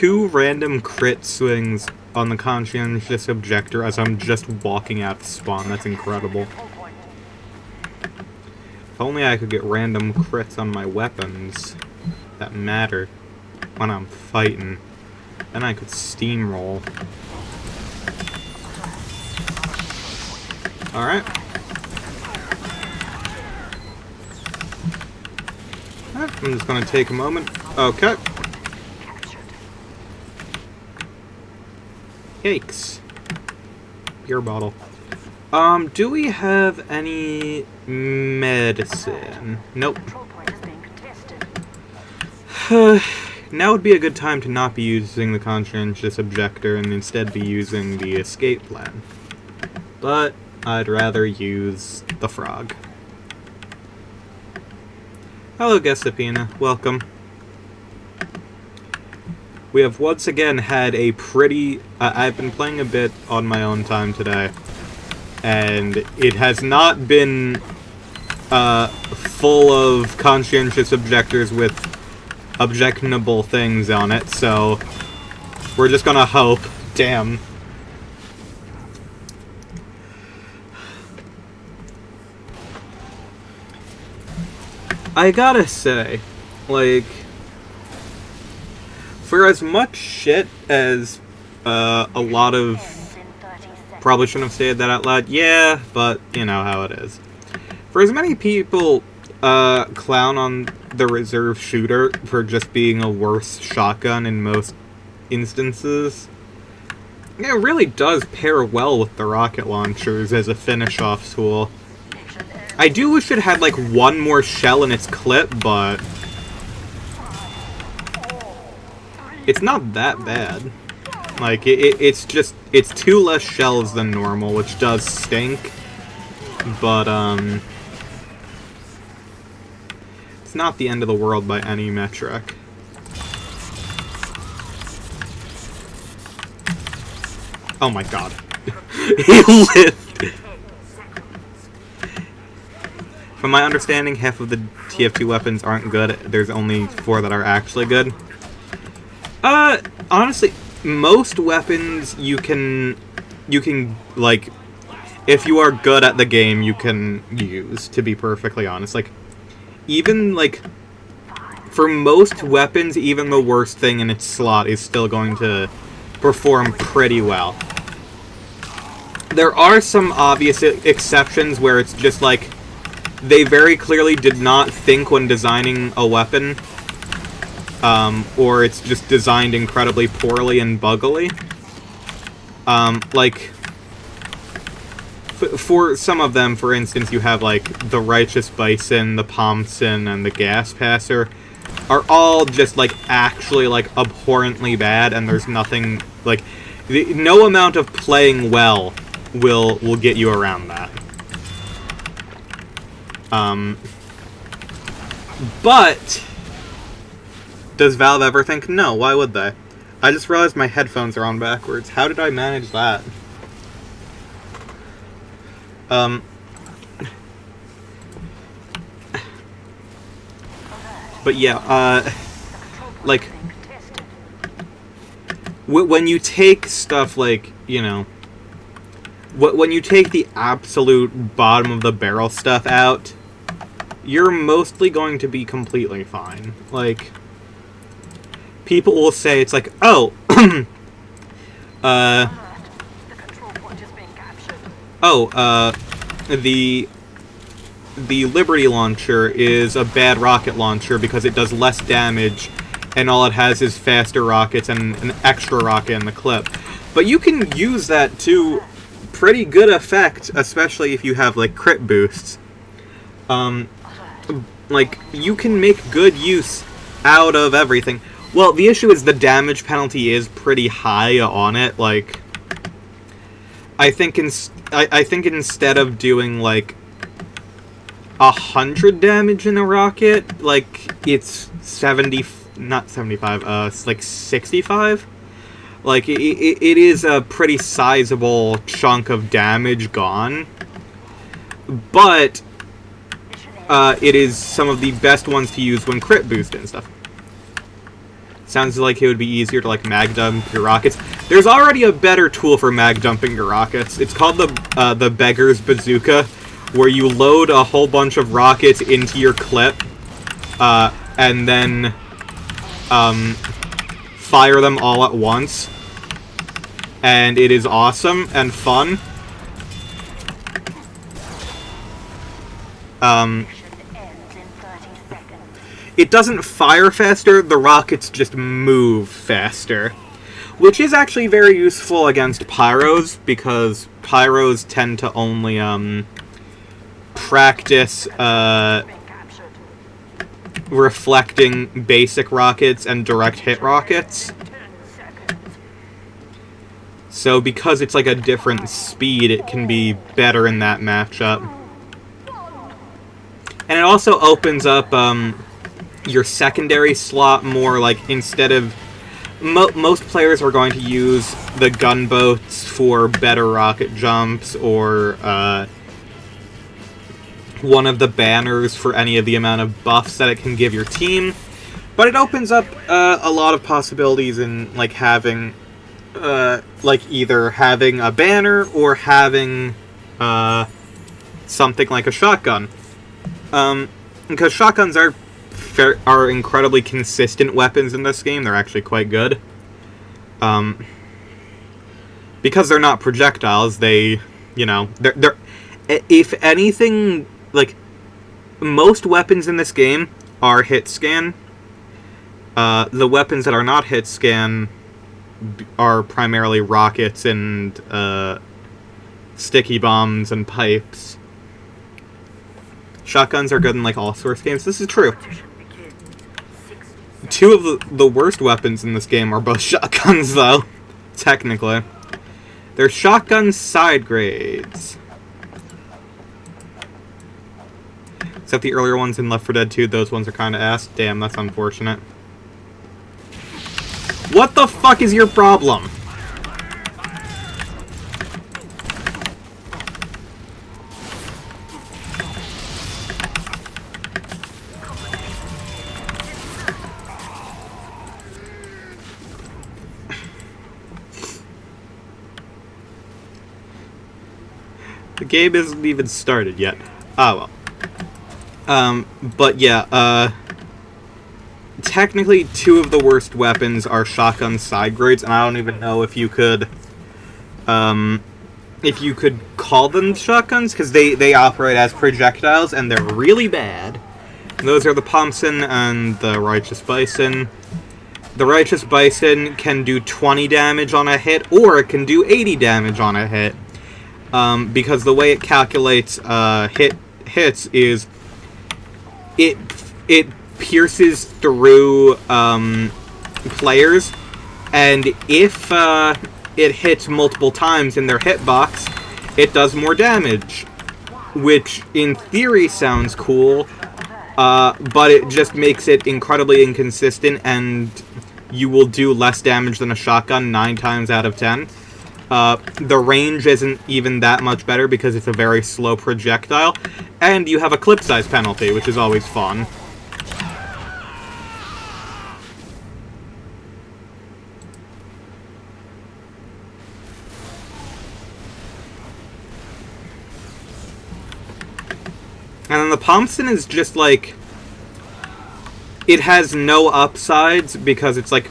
2 random crit swings on the Conscientious Objector as I'm just walking out the spawn. That's incredible. If only I could get random crits on my weapons that matter when I'm fighting. Then I could steamroll. Alright. I'm just gonna take a moment. Okay. Yikes. Beer bottle. Do we have any medicine? Nope. Now would be a good time to not be using the Conscientious Objector and instead be using the escape plan. But I'd rather use the frog. Hello, Gessapina. Welcome. We have once again had a pretty... I've been playing a bit on my own time today, and it has not been full of conscientious objectors with objectionable things on it, so we're just gonna hope. Damn. I gotta say, like, for as much shit as a lot of... Probably shouldn't have stated that out loud. Yeah, but you know how it is. For as many people clown on the reserve shooter for just being a worse shotgun in most instances, it really does pair well with the rocket launchers as a finish-off tool. I do wish it had, like, one more shell in its clip, but it's not that bad. Like, it's just, it's 2 less shells than normal, which does stink, but, it's not the end of the world by any metric. Oh my god. He lived! From my understanding, half of the TF2 weapons aren't good. There's only 4 that are actually good. Honestly, most weapons you can, like, if you are good at the game, you can use, to be perfectly honest. Like, even, like, for most weapons, even the worst thing in its slot is still going to perform pretty well. There are some obvious exceptions where it's just, like, they very clearly did not think when designing a weapon, or it's just designed incredibly poorly and buggily. Like, for some of them, for instance, you have, like, the Righteous Bison, the Pomson, and the Gas Passer, are all just, like, actually, like, abhorrently bad, and there's nothing, like, no amount of playing well will get you around that. But does Valve ever think, no, why would they? I just realized my headphones are on backwards. How did I manage that? But yeah, like, when you take stuff like, you know, when you take the absolute bottom of the barrel stuff out, you're mostly going to be completely fine. Like, people will say, it's like, oh, the Liberty launcher is a bad rocket launcher because it does less damage, and all it has is faster rockets and an extra rocket in the clip. But you can use that to pretty good effect, especially if you have, like, crit boosts. Like, you can make good use out of everything. Well, the issue is the damage penalty is pretty high on it. Like, I think instead of doing, like, 100 damage in a rocket, like, it's 70, not 75, it's like 65. Like, it is a pretty sizable chunk of damage gone, but it is some of the best ones to use when crit boost and stuff. Sounds like it would be easier to, like, mag dump your rockets. There's already a better tool for mag dumping your rockets. It's called the Beggar's Bazooka, where you load a whole bunch of rockets into your clip, and then, fire them all at once. And it is awesome and fun. It doesn't fire faster, the rockets just move faster. Which is actually very useful against pyros, because pyros tend to only, practice, reflecting basic rockets and direct hit rockets. So because it's like a different speed, it can be better in that matchup. And it also opens up, your secondary slot more, like, instead of... most players are going to use the gunboats for better rocket jumps, or, one of the banners for any of the amount of buffs that it can give your team. But it opens up, a lot of possibilities in, like, having, like, either having a banner, or having, something like a shotgun. Because shotguns are incredibly consistent weapons in this game. They're actually quite good. Because they're not projectiles, they, you know, they're if anything, like, most weapons in this game are hit scan. The weapons that are not hit scan are primarily rockets and, sticky bombs and pipes. Shotguns are good in, like, all sorts of games. This is true. Two of the worst weapons in this game are both shotguns, though. Technically. They're shotgun side grades. Except the earlier ones in Left 4 Dead 2, those ones are kinda ass. Damn, that's unfortunate. What the fuck is your problem? The game isn't even started yet. Oh, well. But yeah, technically two of the worst weapons are shotgun side grades, and I don't even know if you could call them shotguns, because they operate as projectiles, and they're really bad. And those are the Thompson and the Righteous Bison. The Righteous Bison can do 20 damage on a hit, or it can do 80 damage on a hit. Because the way it calculates hits is it pierces through players, and if it hits multiple times in their hitbox, it does more damage, which in theory sounds cool, but it just makes it incredibly inconsistent, and you will do less damage than a shotgun 9 times out of 10. The range isn't even that much better because it's a very slow projectile, and you have a clip size penalty, which is always fun. And then the Thompson is just like, it has no upsides because it's like,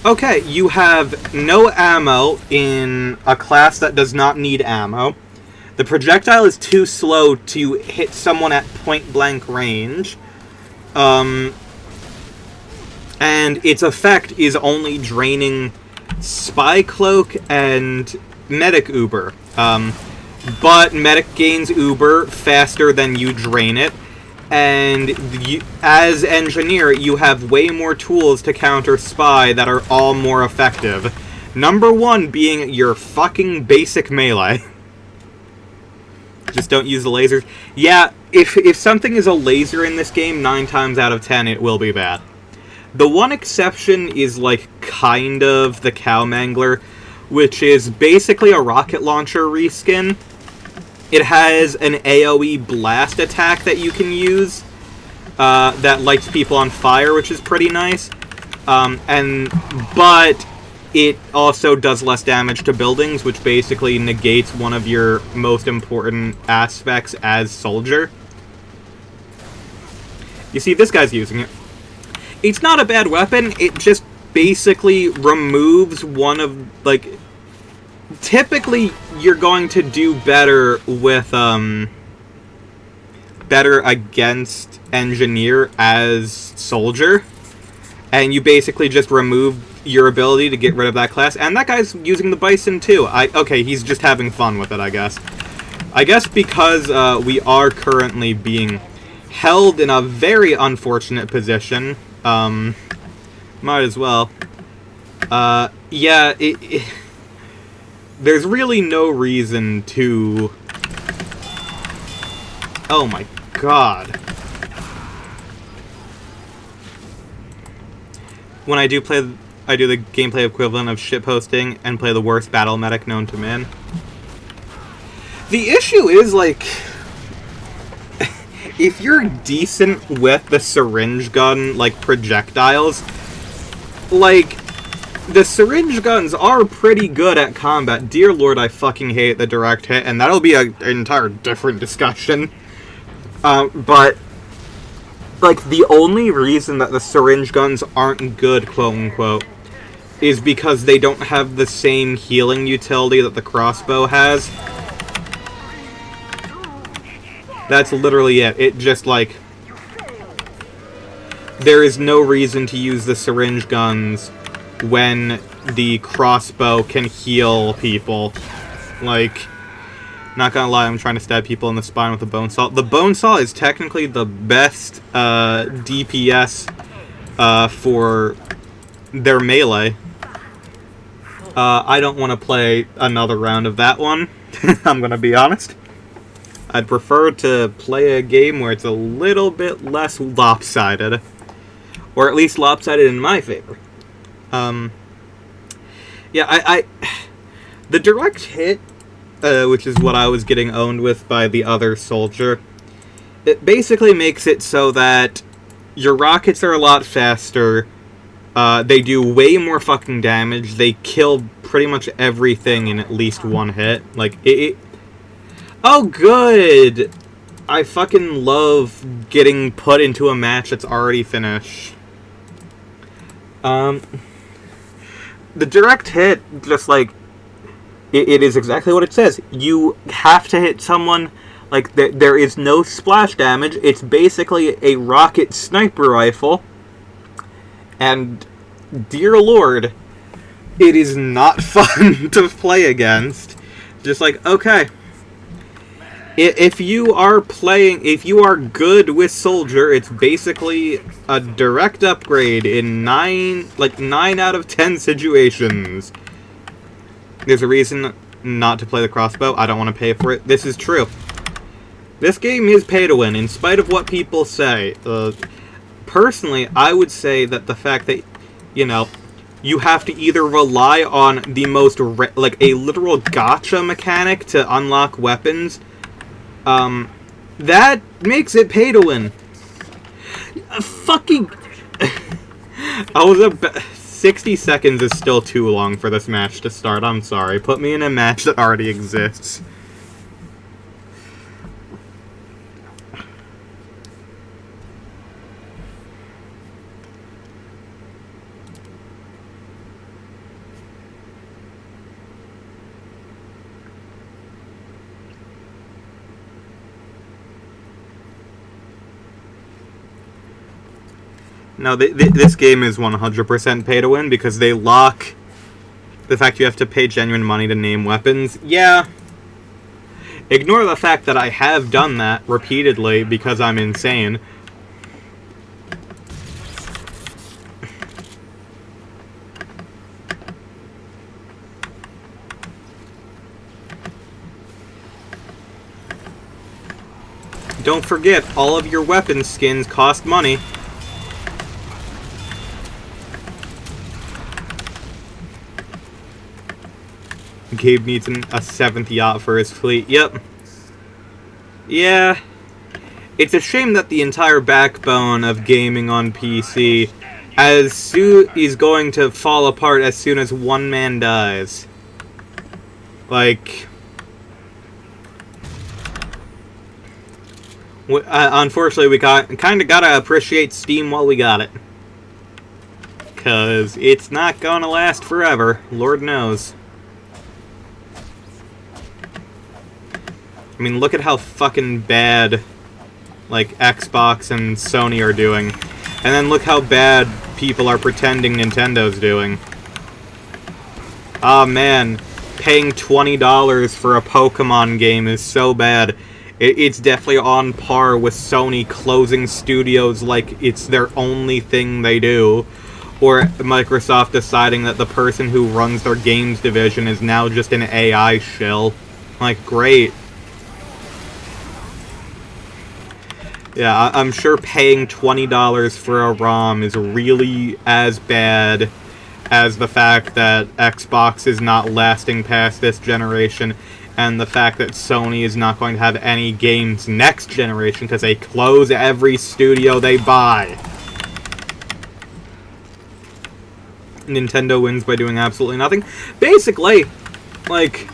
okay, you have no ammo in a class that does not need ammo. The projectile is too slow to hit someone at point-blank range. And its effect is only draining Spy Cloak and Medic Uber. But Medic gains Uber faster than you drain it. And as Engineer, you have way more tools to counter Spy that are all more effective. Number 1 being your fucking basic melee. Just don't use the lasers. Yeah, if something is a laser in this game, 9 times out of 10 it will be bad. The one exception is, like, kind of the Cow Mangler, which is basically a rocket launcher reskin. It has an AoE blast attack that you can use that lights people on fire, which is pretty nice. But it also does less damage to buildings, which basically negates one of your most important aspects as soldier. You see, this guy's using it. It's not a bad weapon, it just basically removes one of, like... Typically, you're going to do better with, better against engineer as soldier. And you basically just remove your ability to get rid of that class. And that guy's using the bison, too. Okay, he's just having fun with it, I guess. I guess because we are currently being held in a very unfortunate position. Might as well. Yeah, there's really no reason to... Oh my god. When I do the gameplay equivalent of shitposting and play the worst battle medic known to man. The issue is, like... if you're decent with the syringe gun, like, projectiles, like, the syringe guns are pretty good at combat. Dear Lord, I fucking hate the direct hit, and that'll be an entire different discussion. But, like, the only reason that the syringe guns aren't good, quote-unquote, is because they don't have the same healing utility that the crossbow has. That's literally it. It just, like... There is no reason to use the syringe guns when the crossbow can heal people. Like, not gonna lie, I'm trying to stab people in the spine with a bone saw. The bone saw is technically the best DPS for their melee. I don't want to play another round of that one, I'm gonna be honest. I'd prefer to play a game where it's a little bit less lopsided. Or at least lopsided in my favor. Yeah, the direct hit, which is what I was getting owned with by the other soldier, it basically makes it so that your rockets are a lot faster, they do way more fucking damage, they kill pretty much everything in at least one hit. Like, oh, good! I fucking love getting put into a match that's already finished. The direct hit, just like, it is exactly what it says. You have to hit someone, like, there is no splash damage. It's basically a rocket sniper rifle. And, dear lord, it is not fun to play against. Just like, okay. If you are good with Soldier, it's basically a direct upgrade in 9 out of 10 situations. There's a reason not to play the crossbow. I don't want to pay for it. This is true. This game is pay to win, in spite of what people say. Personally, I would say that the fact that, you know, you have to either rely on the most, like, a literal gacha mechanic to unlock weapons, that makes it pay to win. Fucking... 60 seconds is still too long for this match to start, I'm sorry. Put me in a match that already exists. No, this game is 100% pay to win because they lock the fact you have to pay genuine money to name weapons. Yeah. Ignore the fact that I have done that repeatedly because I'm insane. Don't forget, all of your weapon skins cost money. Gabe needs a 7th yacht for his fleet. Yep. Yeah. It's a shame that the entire backbone of gaming on PC He's going to fall apart as soon as one man dies. Like, unfortunately, we kind of gotta appreciate Steam while we got it. Because it's not gonna last forever, Lord knows. I mean, look at how fucking bad, like, Xbox and Sony are doing. And then look how bad people are pretending Nintendo's doing. Ah, man. Paying $20 for a Pokemon game is so bad. It's definitely on par with Sony closing studios like it's their only thing they do. Or Microsoft deciding that the person who runs their games division is now just an AI shill. Like, great. Yeah, I'm sure paying $20 for a ROM is really as bad as the fact that Xbox is not lasting past this generation, and the fact that Sony is not going to have any games next generation because they close every studio they buy. Nintendo wins by doing absolutely nothing. Basically, like,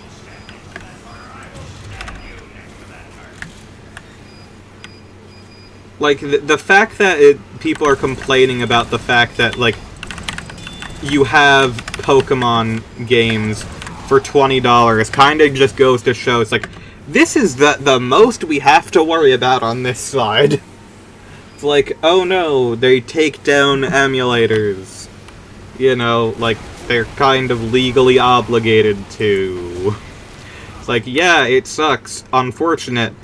the fact that people are complaining about the fact that, like, you have Pokemon games for $20 kind of just goes to show, it's like, this is the most we have to worry about on this side. It's like, oh no, they take down emulators. You know, like, they're kind of legally obligated to. It's like, yeah, it sucks. Unfortunate.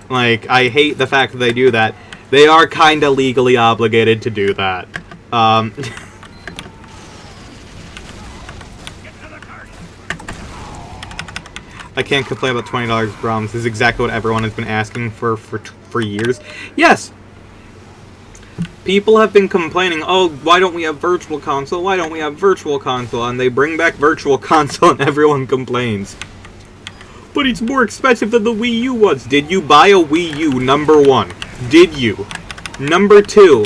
Like, I hate the fact that they do that. They are kind of legally obligated to do that. I can't complain about $20 ROMs. This is exactly what everyone has been asking for years. Yes! People have been complaining, oh, why don't we have Virtual Console? Why don't we have Virtual Console? And they bring back Virtual Console and everyone complains. But it's more expensive than the Wii U was. Did you buy a Wii U, number one? Did you? Number two,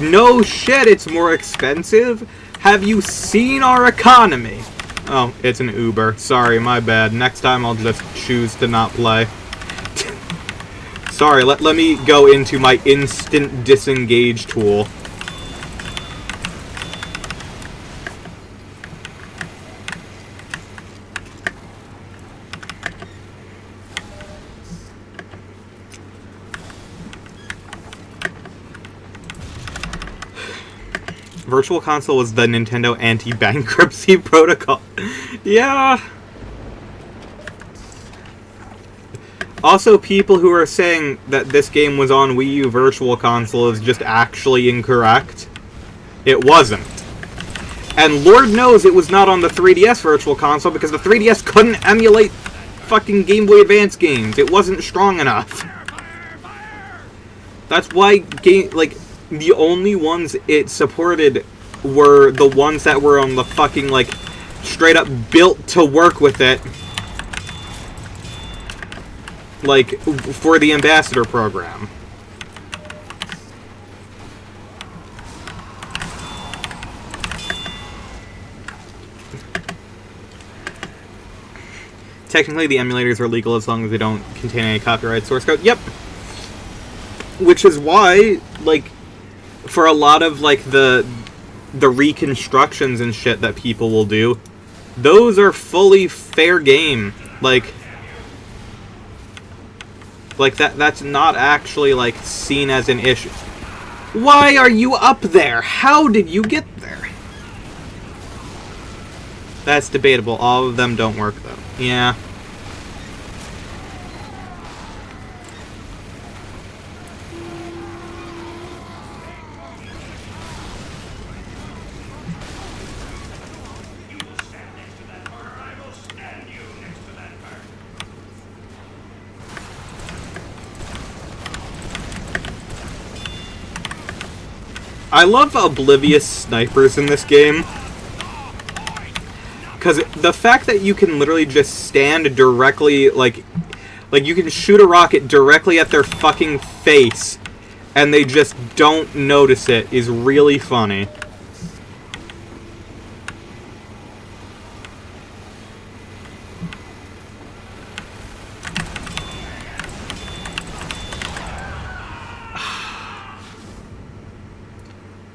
no shit, it's more expensive. Have you seen our economy? Oh, it's an Uber. Sorry, my bad. Next time I'll just choose to not play. Sorry, let me go into my instant disengage tool. Virtual Console was the Nintendo anti-bankruptcy protocol. Yeah. Also, people who are saying that this game was on Wii U Virtual Console is just actually incorrect. It wasn't. And Lord knows it was not on the 3DS Virtual Console because the 3DS couldn't emulate fucking Game Boy Advance games. It wasn't strong enough. That's why the only ones it supported were the ones that were on the fucking, like, straight up built to work with it. Like, for the Ambassador program. Technically, the emulators are legal as long as they don't contain any copyright source code. Yep! Which is why, like, for a lot of, like, the reconstructions and shit that people will do, those are fully fair game. Like that's not actually, like, seen as an issue. Why are you up there? How did you get there? That's debatable. All of them don't work, though. Yeah. I love oblivious snipers in this game. Because the fact that you can literally just stand directly, like you can shoot a rocket directly at their fucking face, and they just don't notice it, is really funny.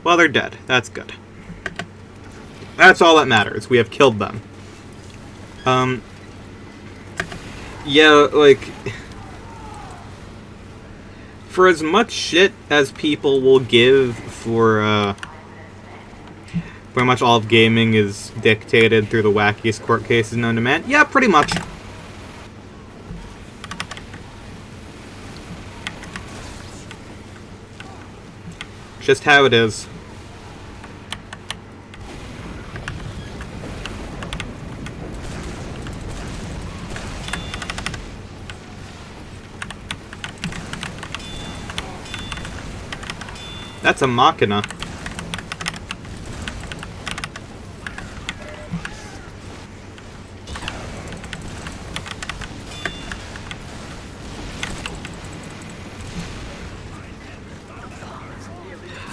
Well, they're dead. That's good. That's all that matters. We have killed them. Yeah, like... For as much shit as people will give for, pretty much all of gaming is dictated through the wackiest court cases known to man. Yeah, pretty much. Just how it is. That's a machina.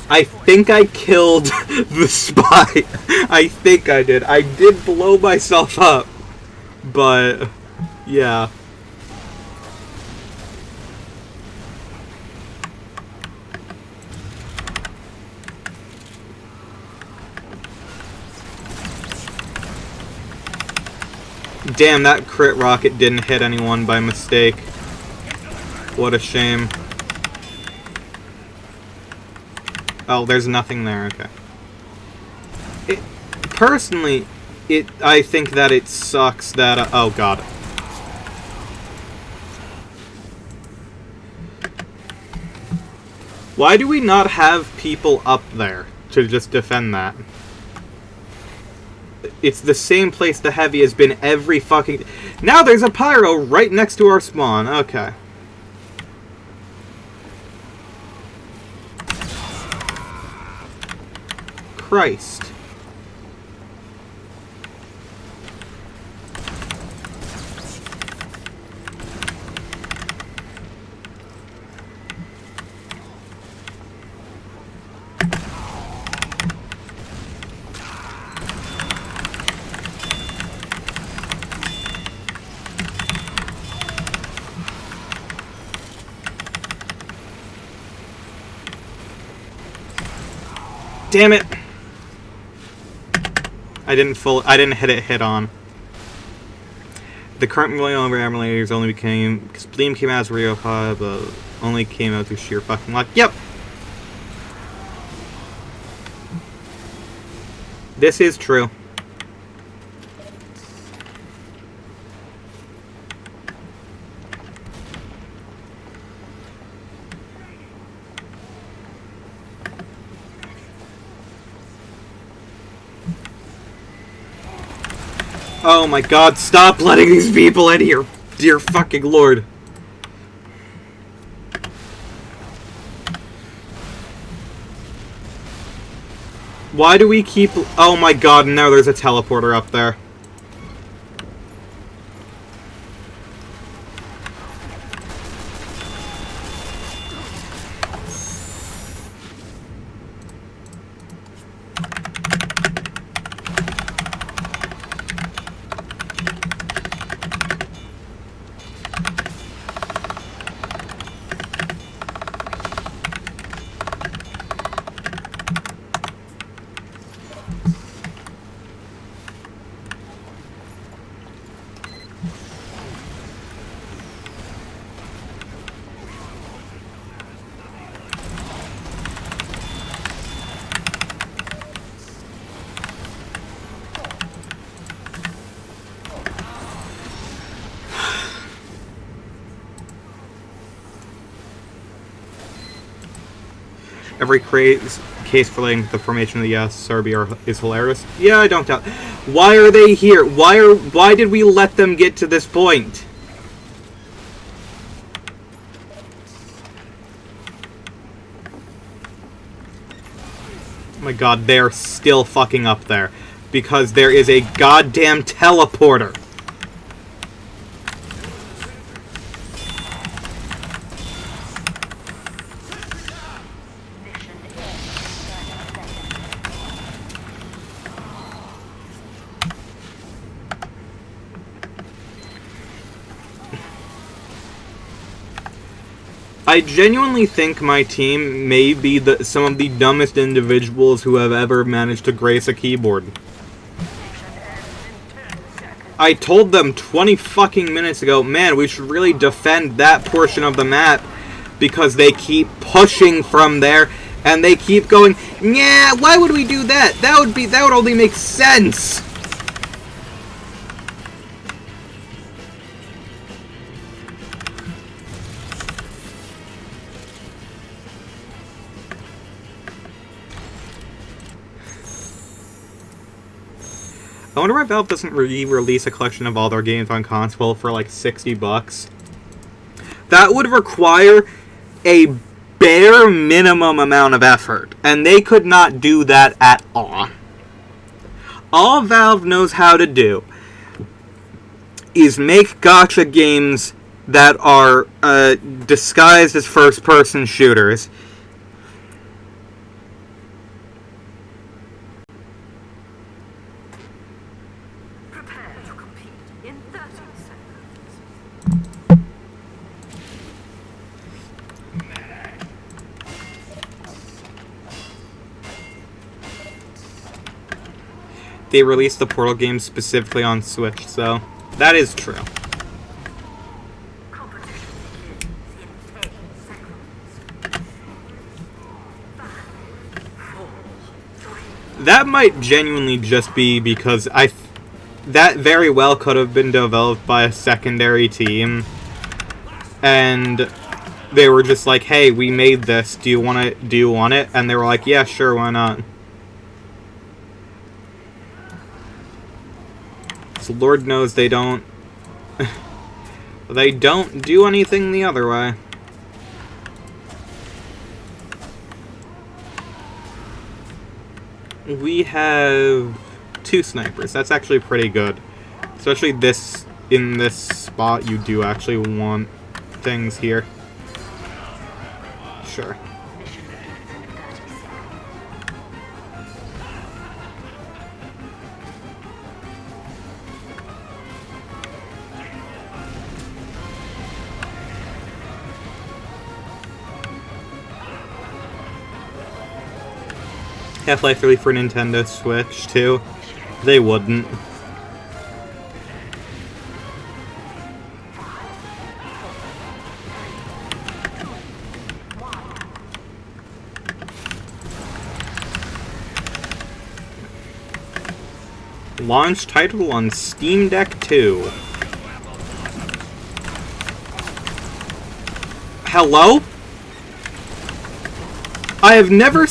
I think I killed the spy. I think I did. I did blow myself up. But, yeah. Damn, that crit rocket didn't hit anyone by mistake. What a shame. Oh, there's nothing there, okay. Personally, I think that it sucks that, oh god. Why do we not have people up there to just defend that? It's the same place the heavy has been every fucking... Now there's a pyro right next to our spawn, okay. Christ. Damn it! I didn't hit it head on. The current million over emulators only became... Because Bleem came out as Rio Pod, but only came out through sheer fucking luck. Yep! This is true. Oh my god, stop letting these people in here! Dear fucking lord. Why do we keep... Oh my god, now there's a teleporter up there. Every case relating to the formation of the SRB is hilarious. Yeah, I don't doubt. Why are they here? Why did we let them get to this point? Oh my god, they're still fucking up there. Because there is a goddamn teleporter. I genuinely think my team may be some of the dumbest individuals who have ever managed to grace a keyboard. I told them 20 fucking minutes ago, man, we should really defend that portion of the map because they keep pushing from there and they keep going, yeah, why would we do that? That would only make sense. I wonder why Valve doesn't re-release a collection of all their games on console for like $60. That would require a bare minimum amount of effort, and they could not do that at all. All Valve knows how to do is make gacha games that are disguised as first-person shooters. They released the Portal game specifically on Switch, so that is true. That might genuinely just be because that very well could have been developed by a secondary team, and they were just like, "Hey, we made this. Do you want it?" And they were like, "Yeah, sure, why not?" So Lord knows they don't do anything the other way. We have 2 snipers. That's actually pretty good. Especially in this spot, you do actually want things here. Sure. Half-Life 3 for Nintendo Switch, too. They wouldn't. Launch title on Steam Deck 2. Hello? I have never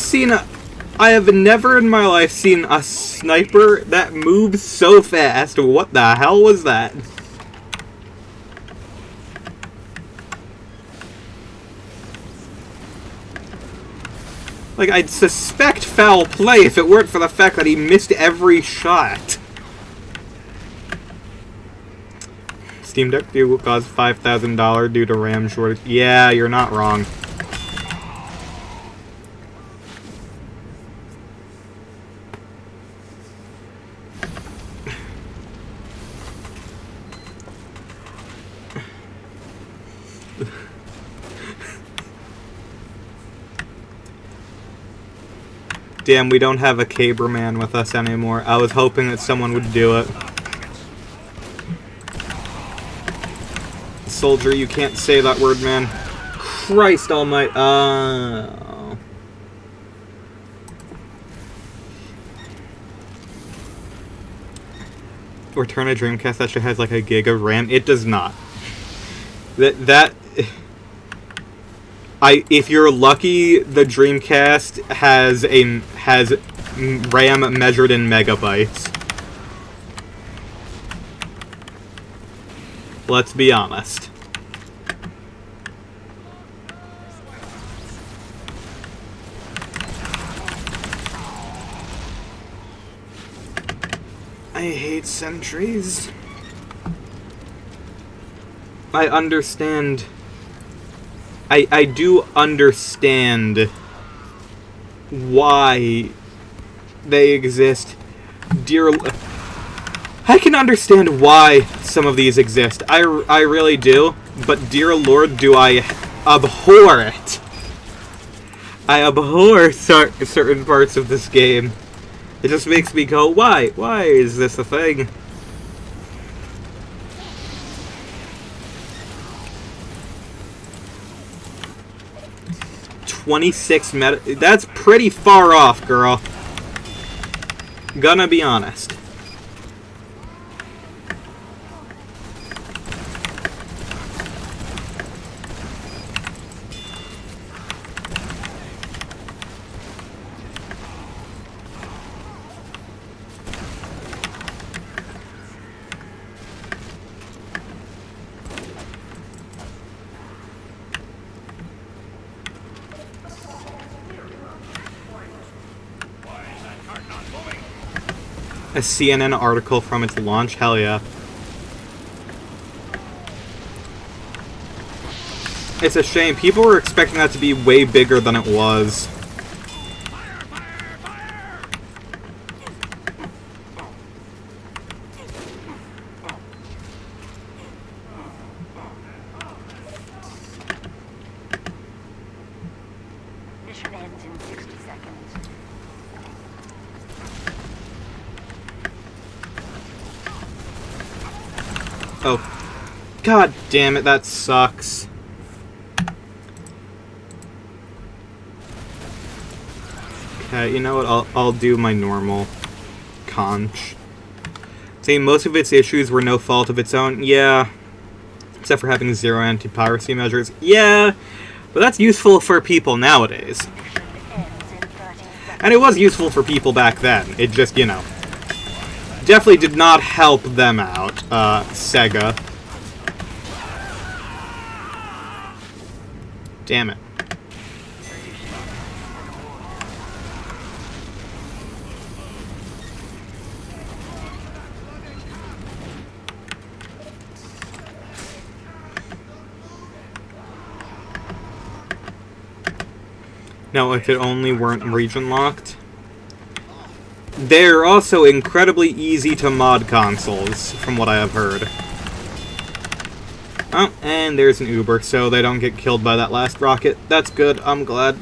in my life seen a sniper that moves so fast. What the hell was that? Like, I'd suspect foul play if it weren't for the fact that he missed every shot. Steam Deck 2 will cost $5,000 due to RAM shortage. Yeah, you're not wrong. Damn, we don't have a caber man with us anymore. I was hoping that someone would do it. Soldier, you can't say that word, man. Christ almighty. Oh. Return a Dreamcast that actually has like a gig of RAM. It does not. If you're lucky, the Dreamcast has RAM measured in megabytes. Let's be honest. I hate sentries. I understand. I do understand why they exist. I can understand why some of these exist. I really do. But dear Lord, do I abhor it. I abhor certain parts of this game. It just makes me go, why? Why is this a thing? .26 meta. That's pretty far off, girl. Gonna be honest. A CNN article from its launch? Hell yeah. It's a shame. People were expecting that to be way bigger than it was. Mission ends in 60 seconds. Oh. God damn it, that sucks. Okay, you know what, I'll do my normal conch. Saying most of its issues were no fault of its own, yeah. Except for having 0 anti-piracy measures, yeah. But that's useful for people nowadays. And it was useful for people back then, it just, you know. Definitely did not help them out, Sega. Damn it. No, if it only weren't region locked. They're also incredibly easy to mod consoles, from what I have heard. Oh, and there's an Uber, so they don't get killed by that last rocket. That's good, I'm glad.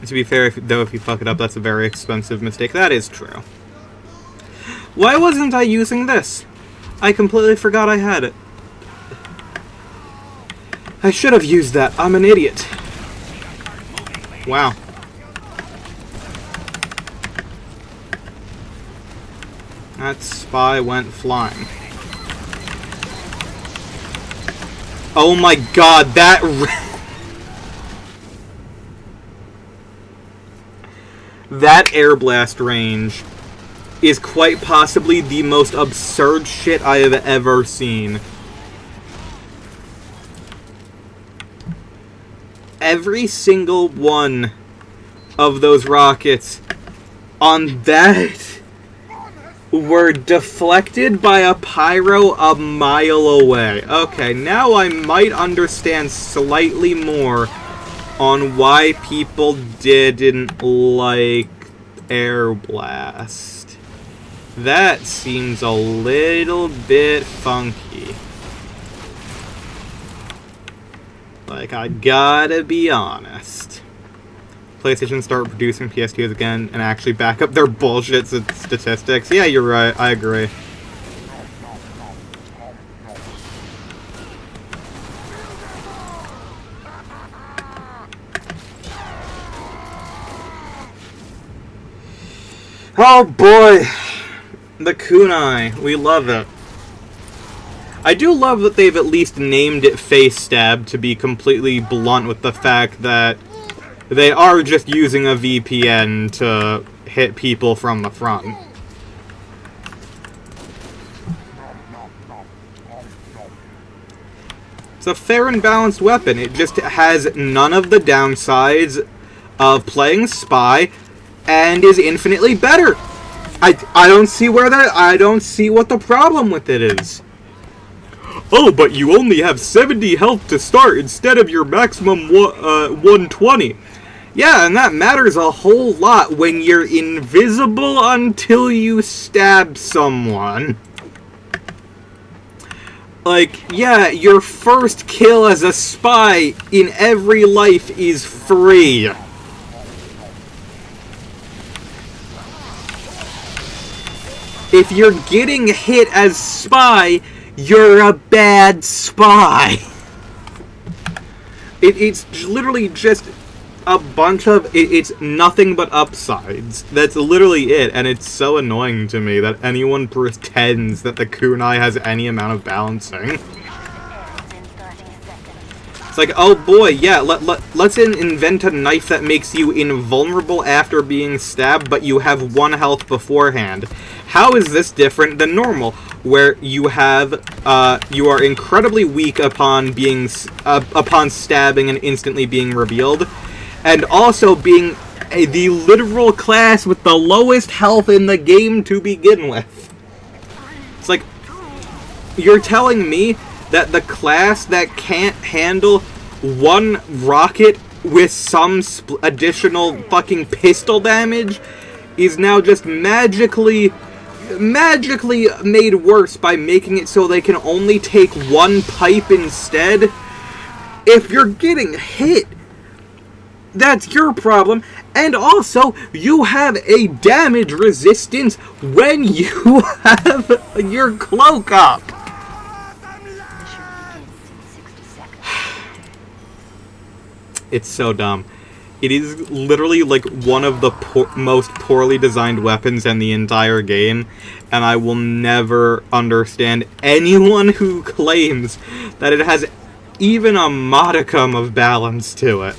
To be fair, if you fuck it up, that's a very expensive mistake. That is true. Why wasn't I using this? I completely forgot I had it. I should have used that. I'm an idiot. Wow. That spy went flying. Oh my god, that... That air blast range is quite possibly the most absurd shit I have ever seen. Every single one of those rockets on that were deflected by a pyro a mile away. Okay, now I might understand slightly more on why people didn't like Air Blast. That seems a little bit funky. Like, I gotta be honest. PlayStation start producing PS2s again and actually back up their bullshit statistics. Yeah, you're right, I agree. Oh boy! The kunai. We love it. I do love that they've at least named it Face Stab, to be completely blunt with the fact that they are just using a VPN to hit people from the front. It's a fair and balanced weapon. It just has none of the downsides of playing Spy, and is infinitely better. I don't see I don't see what the problem with it is. Oh, but you only have 70 health to start instead of your maximum 120. Yeah, and that matters a whole lot when you're invisible until you stab someone. Like, yeah, your first kill as a spy in every life is free. If you're getting hit as spy, you're a bad spy. It's literally just a bunch of... It's nothing but upsides. That's literally it, and it's so annoying to me that anyone pretends that the kunai has any amount of balancing. It's like, oh boy, yeah, let's invent a knife that makes you invulnerable after being stabbed, but you have 1 health beforehand. How is this different than normal, where you have, you are incredibly weak upon being, upon stabbing and instantly being revealed, and also being the literal class with the lowest health in the game to begin with. It's like, you're telling me that the class that can't handle 1 rocket with some additional fucking pistol damage is now just magically made worse by making it so they can only take 1 pipe instead? If you're getting hit, that's your problem, and also, you have a damage resistance when you have your cloak up. It's so dumb. It is literally like one of the most poorly designed weapons in the entire game, and I will never understand anyone who claims that it has even a modicum of balance to it.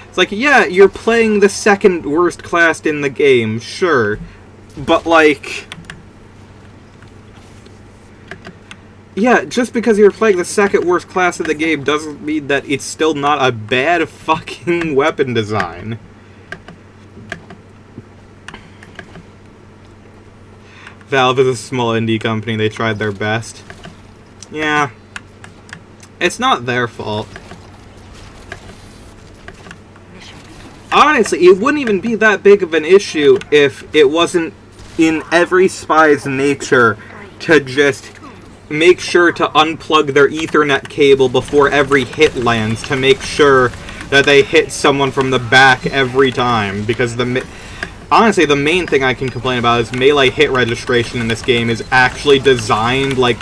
It's like, yeah, you're playing the second worst class in the game, sure, but like... Yeah, just because you're playing the second worst class in the game doesn't mean that it's still not a bad fucking weapon design. Valve is a small indie company, they tried their best. Yeah. It's not their fault. Honestly, it wouldn't even be that big of an issue if it wasn't in every spy's nature to just make sure to unplug their Ethernet cable before every hit lands to make sure that they hit someone from the back every time. Because honestly, the main thing I can complain about is melee hit registration in this game is actually designed like...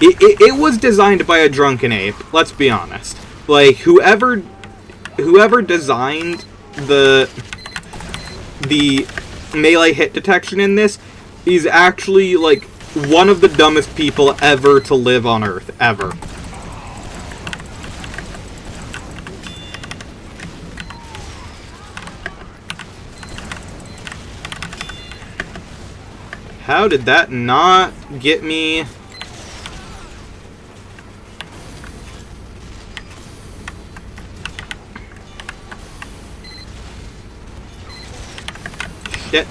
It was designed by a drunken ape, let's be honest. Like, whoever designed the melee hit detection in this is actually, like, one of the dumbest people ever to live on Earth, ever. How did that not get me? Shit.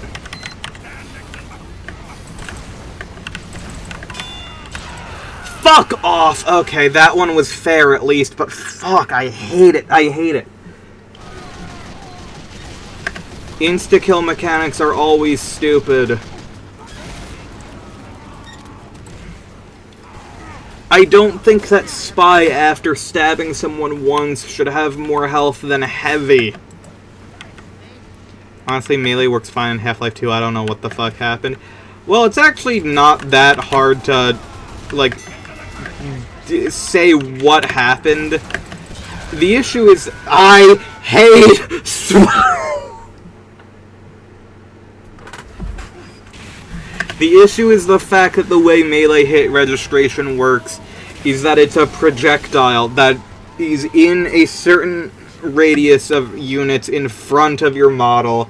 Fuck off! Okay, that one was fair at least, but fuck, I hate it. I hate it. Insta-kill mechanics are always stupid. I don't think that Spy, after stabbing someone once, should have more health than Heavy. Honestly, melee works fine in Half-Life 2. I don't know what the fuck happened. Well, it's actually not that hard to, like, say what happened. The issue is, I hate The issue is the fact that the way melee hit registration works is that it's a projectile that is in a certain radius of units in front of your model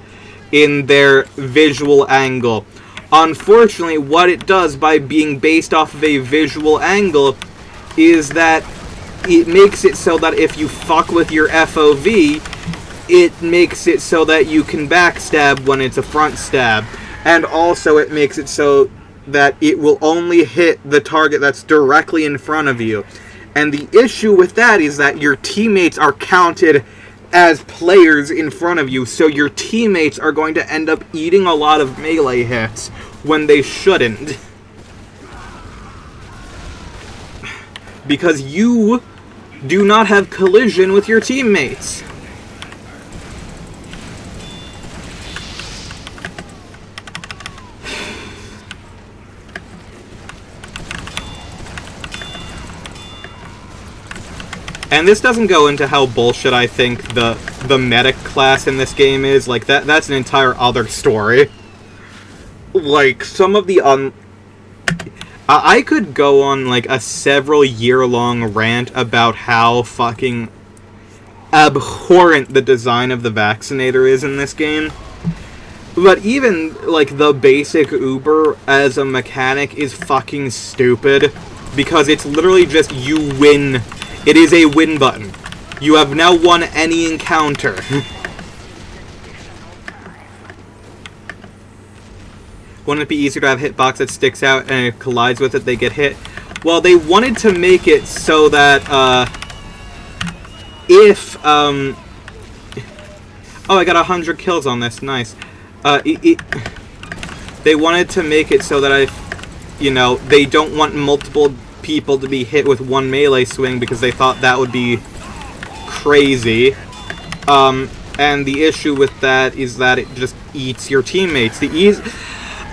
in their visual angle. Unfortunately, what it does by being based off of a visual angle is that it makes it so that if you fuck with your FOV, it makes it so that you can backstab when it's a front stab. and also it makes it so that it will only hit the target that's directly in front of you. And the issue with that is that your teammates are counted as players in front of you, so your teammates are going to end up eating a lot of melee hits when they shouldn't. Because you do not have collision with your teammates. And this doesn't go into how bullshit I think the medic class in this game is. Like, that's an entire other story. Like, some of the I could go on, like, a several-year-long rant about how fucking abhorrent the design of the vaccinator is in this game. But even, like, the basic Uber as a mechanic is fucking stupid. Because it's literally just you win. It is a win button. You have now won any encounter. Wouldn't it be easier to have a hitbox that sticks out and it collides with it, they get hit? Well, they wanted to make it so that, if, oh, I got 100 kills on this, nice. They wanted to make it so that they don't want multiple people to be hit with one melee swing because they thought that would be crazy. And the issue with that is that it just eats your teammates.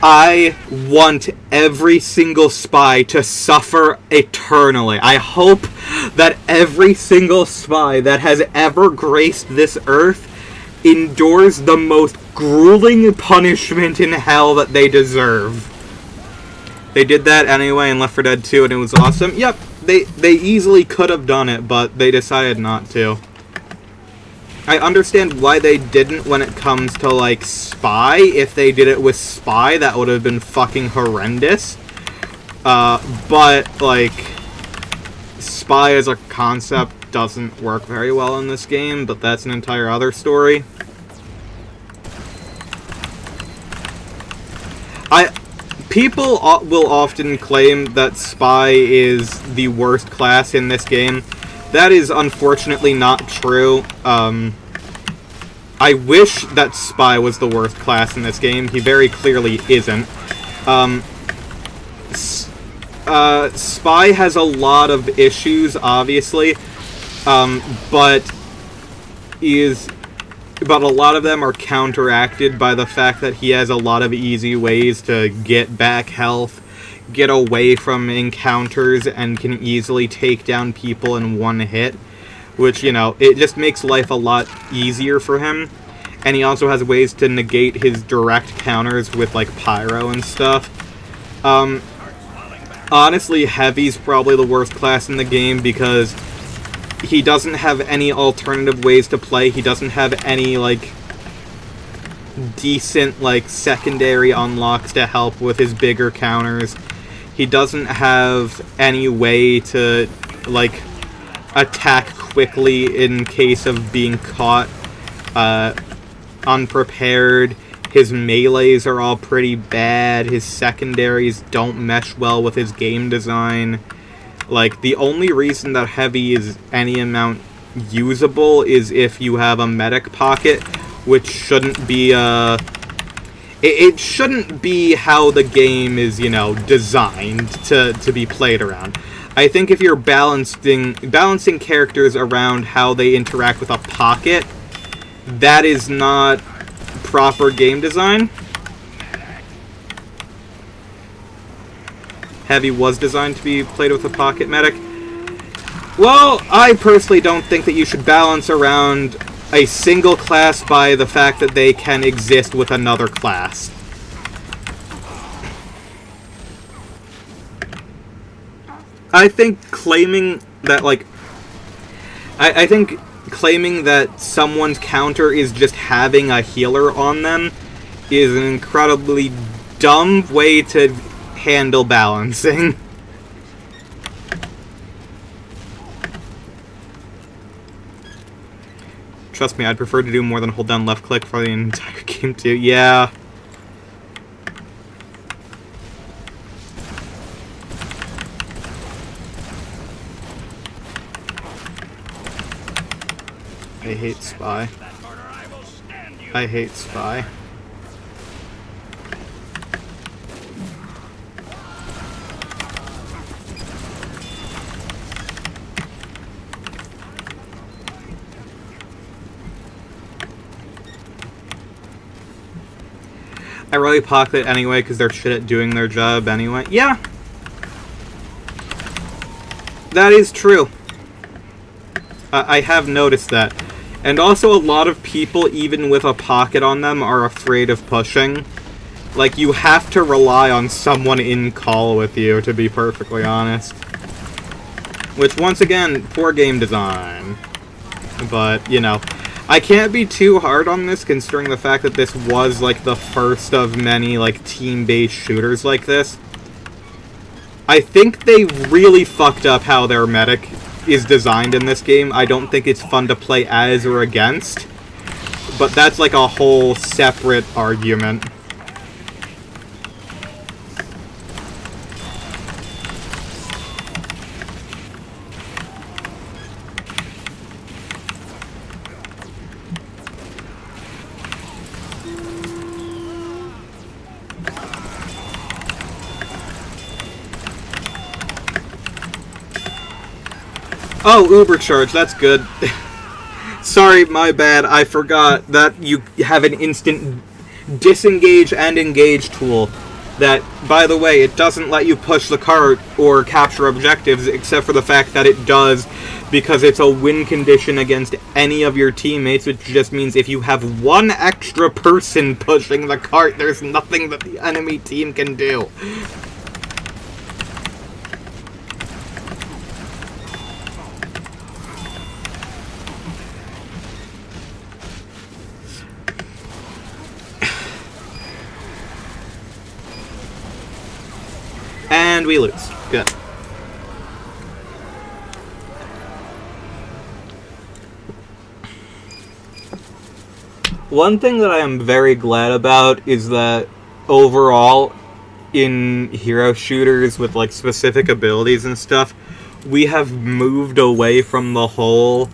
I want every single spy to suffer eternally. I hope that every single spy that has ever graced this earth endures the most grueling punishment in hell that they deserve. They did that anyway in Left 4 Dead 2, and it was awesome. Yep, they easily could have done it, but they decided not to. I understand why they didn't when it comes to, like, Spy. If they did it with Spy, that would have been fucking horrendous. But, like, Spy as a concept doesn't work very well in this game, but that's an entire other story. People will often claim that Spy is the worst class in this game. That is unfortunately not true. I wish that Spy was the worst class in this game. He very clearly isn't. Spy has a lot of issues, obviously, but a lot of them are counteracted by the fact that he has a lot of easy ways to get back health, get away from encounters, and can easily take down people in one hit, which, it just makes life a lot easier for him. And he also has ways to negate his direct counters with, like, pyro and stuff. Honestly, Heavy's probably the worst class in the game because he doesn't have any alternative ways to play. He doesn't have any, like, decent, like, secondary unlocks to help with his bigger counters. He doesn't have any way to, like, attack quickly in case of being caught unprepared. His melees are all pretty bad. His secondaries don't mesh well with his game design. Like, the only reason that Heavy is any amount usable is if you have a medic pocket, which shouldn't be, it shouldn't be how the game is, designed to be played around. I think if you're balancing characters around how they interact with a pocket, that is not proper game design. Heavy was designed to be played with a pocket medic. Well, I personally don't think that you should balance around a single class by the fact that they can exist with another class. I think claiming that, like, I think claiming that someone's counter is just having a healer on them is an incredibly dumb way to handle balancing. Trust me, I'd prefer to do more than hold down left click for the entire game too. Yeah. I hate Spy. I hate Spy. I really pocket anyway because they're shit at doing their job anyway. Yeah. That is true. I have noticed that. And also a lot of people, even with a pocket on them, are afraid of pushing. Like, you have to rely on someone in call with you, to be perfectly honest. Which, once again, poor game design. But, you know, I can't be too hard on this, considering the fact that this was, like, the first of many, like, team-based shooters like this. I think they really fucked up how their medic is designed in this game. I don't think it's fun to play as or against. But that's, like, a whole separate argument. Oh, Uber charge, that's good. Sorry, my bad, I forgot that you have an instant disengage and engage tool. That, by the way, it doesn't let you push the cart or capture objectives, except for the fact that it does, because it's a win condition against any of your teammates, which just means if you have one extra person pushing the cart, there's nothing that the enemy team can do. And we lose. Good. One thing that I am very glad about is that overall, in hero shooters with like specific abilities and stuff, we have moved away from the whole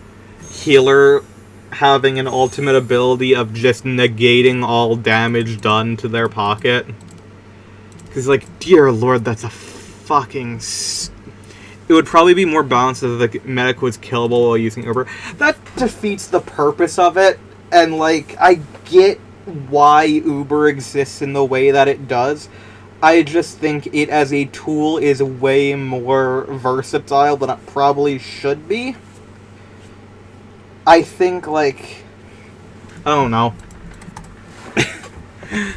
healer having an ultimate ability of just negating all damage done to their pocket. Because, like, dear lord, that's a fucking... It would probably be more balanced if the medic was killable while using Uber. That defeats the purpose of it, and, like, I get why Uber exists in the way that it does. I just think it as a tool is way more versatile than it probably should be. I think, like... I don't know.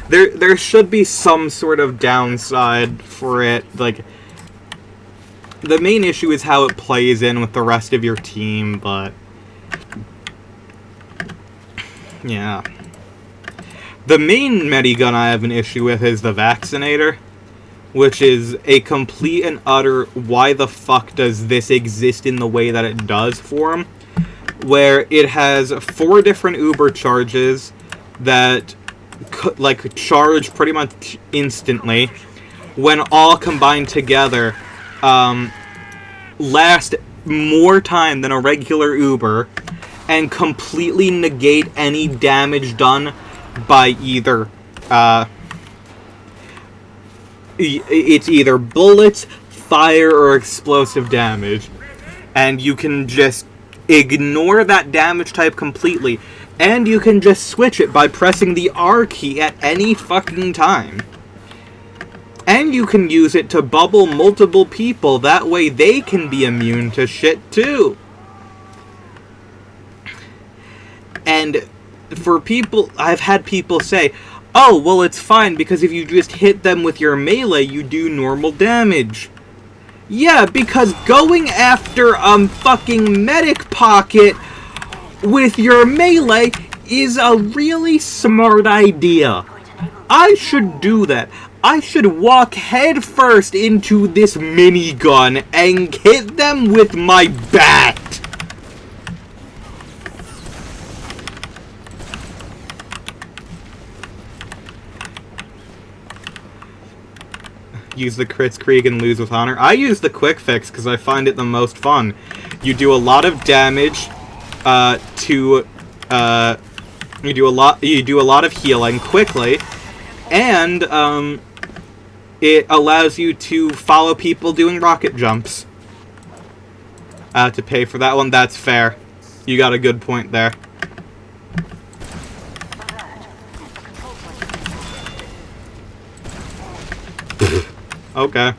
There should be some sort of downside for it. Like, the main issue is how it plays in with the rest of your team, but... yeah. The main medigun I have an issue with is the Vaccinator, which is a complete and utter why the fuck does this exist in the way that it does for him, where it has 4 different Uber charges that... like, charge pretty much instantly, when all combined together, last more time than a regular Uber, and completely negate any damage done by either, it's either bullets, fire, or explosive damage. And you can just ignore that damage type completely. And you can just switch it by pressing the R key at any fucking time. And you can use it to bubble multiple people, that way they can be immune to shit too. And for people, I've had people say, oh, well it's fine because if you just hit them with your melee, you do normal damage. Yeah, because going after fucking medic pocket with your melee is a really smart idea. I should do that. I should walk headfirst into this minigun and hit them with my bat. Use the crits Krieg and lose with honor. I use the quick fix because I find it the most fun. You do a lot of damage, to you do a lot of healing quickly, and it allows you to follow people doing rocket jumps. To pay for that one, that's fair. You got a good point there. Okay.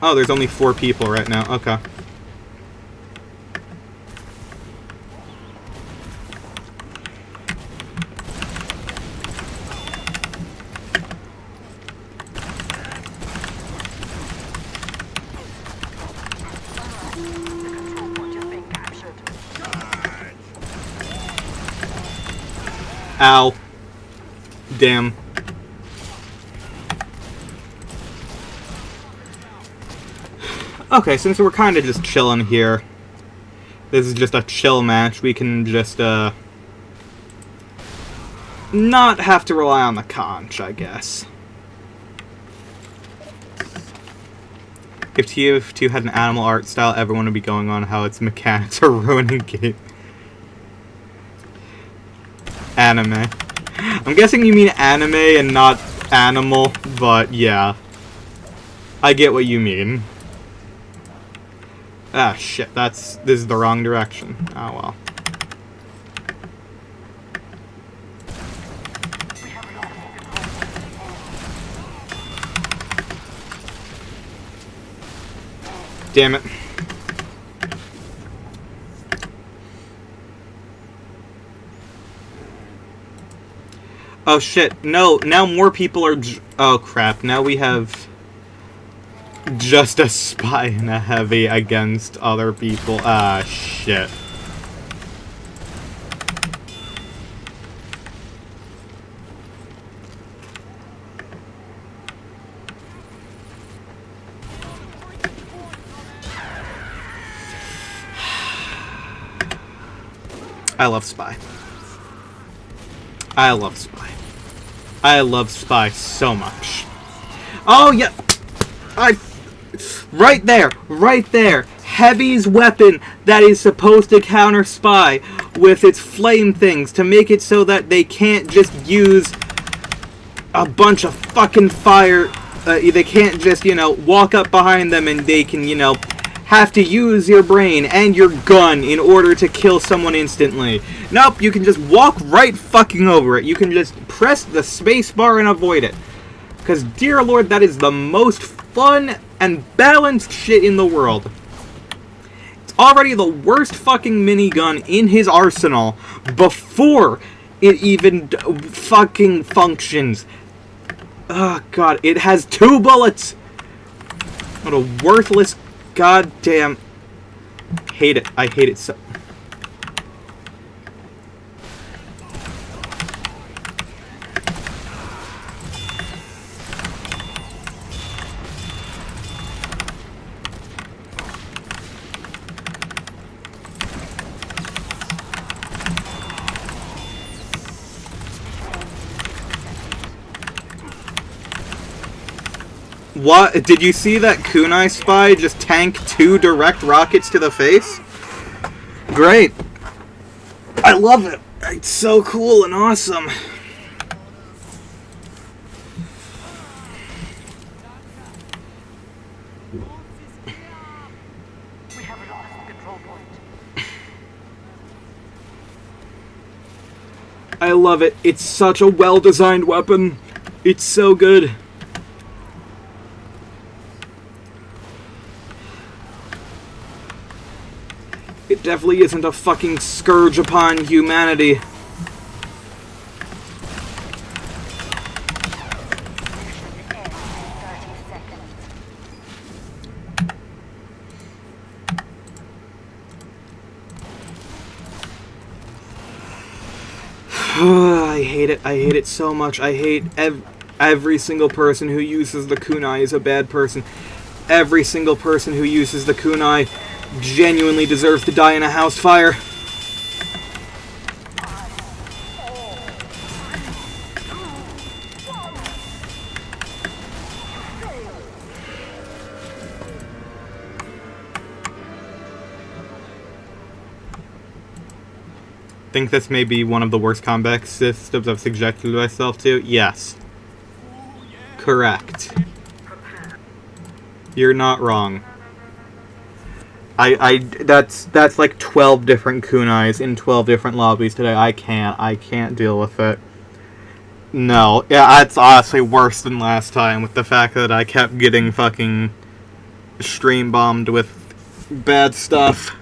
Oh, there's only 4 people right now. Okay. Ow. Damn. Okay, since we're kind of just chilling here, this is just a chill match, we can just, not have to rely on the conch, I guess. If TF2 had an animal art style, everyone would be going on how its mechanics are ruining game. Anime. I'm guessing you mean anime and not animal, but yeah. I get what you mean. Ah, shit, this is the wrong direction. Oh, well. Damn it. Oh shit, no, now more people are oh crap, now we have just a spy and a heavy against other people. Ah, shit. I love Spy. I love Spy. I love Spy so much. Oh, yeah! Right there! Heavy's weapon that is supposed to counter Spy with its flame things to make it so that they can't just use a bunch of fucking fire. They can't just, you know, walk up behind them and they can, you know, have to use your brain and your gun in order to kill someone instantly. Nope, you can just walk right fucking over it. You can just press the space bar and avoid it. Because, dear lord, that is the most fun and balanced shit in the world. It's already the worst fucking minigun in his arsenal before it even fucking functions. Oh, God, it has 2 bullets! What a worthless goddamn... Hate it. I hate it so... What? Did you see that kunai spy just tank 2 direct rockets to the face? Great. I love it. It's so cool and awesome. We have lost the control point. I love it. It's such a well-designed weapon. It's so good. It definitely isn't a fucking scourge upon humanity. I hate it. I hate it so much. I hate every single person who uses the kunai is a bad person. Every single person who uses the kunai genuinely deserves to die in a house fire. think this may be one of the worst combat systems I've subjected myself to? Yes. Correct. You're not wrong. That's like 12 different kunais in 12 different lobbies today. I can't deal with it. No, yeah, it's honestly worse than last time with the fact that I kept getting fucking stream bombed with bad stuff.